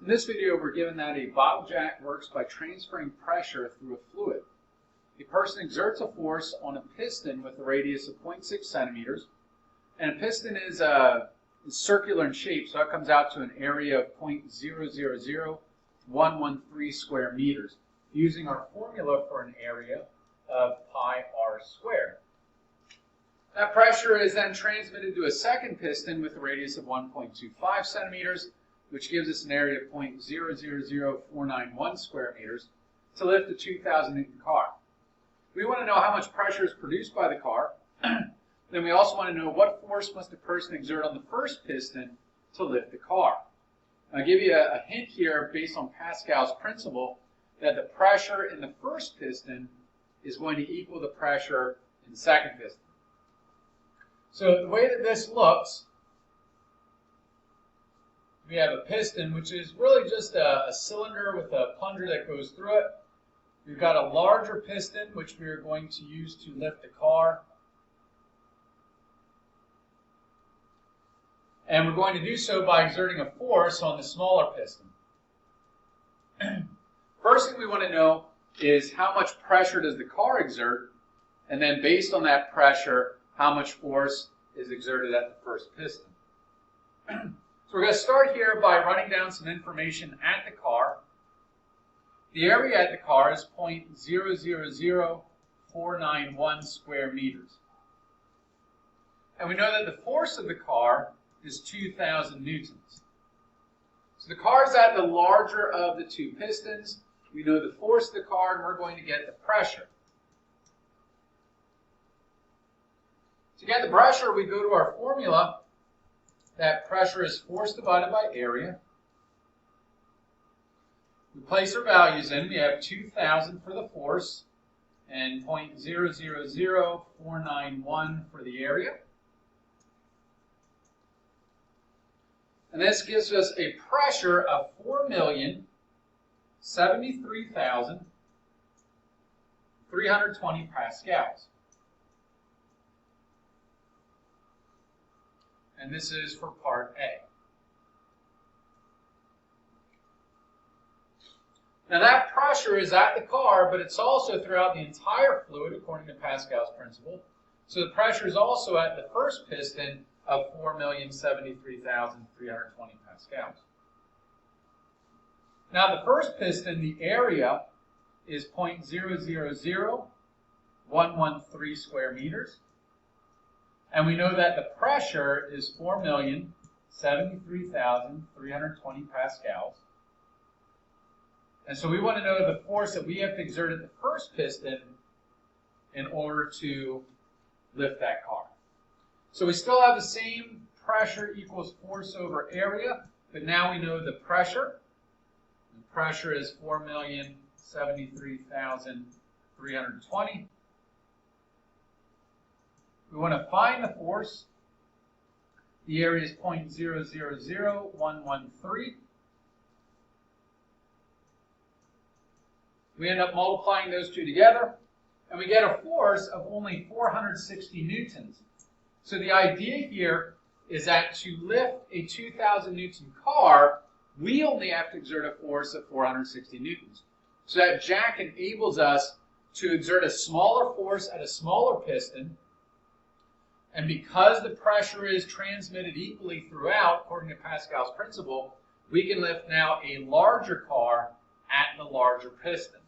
In this video, we're given that a bottle jack works by transferring pressure through a fluid. A person exerts a force on a piston with a radius of 0.6 centimeters, and a piston is circular in shape, so it comes out to an area of 0.000113 square meters, using our formula for an area of pi r squared. That pressure is then transmitted to a second piston with a radius of 1.25 centimeters, which gives us an area of 0.000491 square meters to lift a 2,000 Newton car. We want to know how much pressure is produced by the car. Then we also want to know what force must a person exert on the first piston to lift the car. I'll give you a hint here based on Pascal's principle that the pressure in the first piston is going to equal the pressure in the second piston. So the way that this looks, we have a piston, which is really just a cylinder with a plunger that goes through it. We've got a larger piston, which we are going to use to lift the car. And we're going to do so by exerting a force on the smaller piston. First thing we want to know is how much pressure does the car exert, and then based on that pressure, how much force is exerted at the first piston. So we're going to start here by running down some information at the car. The area at the car is 0.000491 square meters. And we know that the force of the car is 2,000 newtons. So the car is at the larger of the two pistons. We know the force of the car, and we're going to get the pressure. To get the pressure, we go to our formula. That pressure is force divided by area. We place our values in. We have 2,000 for the force and 0.000491 for the area. And this gives us a pressure of 4,073,320 pascals. And this is for part A. Now that pressure is at the car, but it's also throughout the entire fluid according to Pascal's principle. So the pressure is also at the first piston of 4,073,320 pascals. Now the first piston, the area is 0.000113 square meters. And we know that the pressure is 4,073,320 pascals. And so we want to know the force that we have to exert at the first piston in order to lift that car. So we still have the same pressure equals force over area, but now we know the pressure. The pressure is 4,073,320. We want to find the force. The area is 0.000113. We end up multiplying those two together, and we get a force of only 460 newtons. So the idea here is that to lift a 2,000 Newton car, we only have to exert a force of 460 newtons. So that jack enables us to exert a smaller force at a smaller piston. And because the pressure is transmitted equally throughout, according to Pascal's principle, we can lift now a larger car at the larger piston.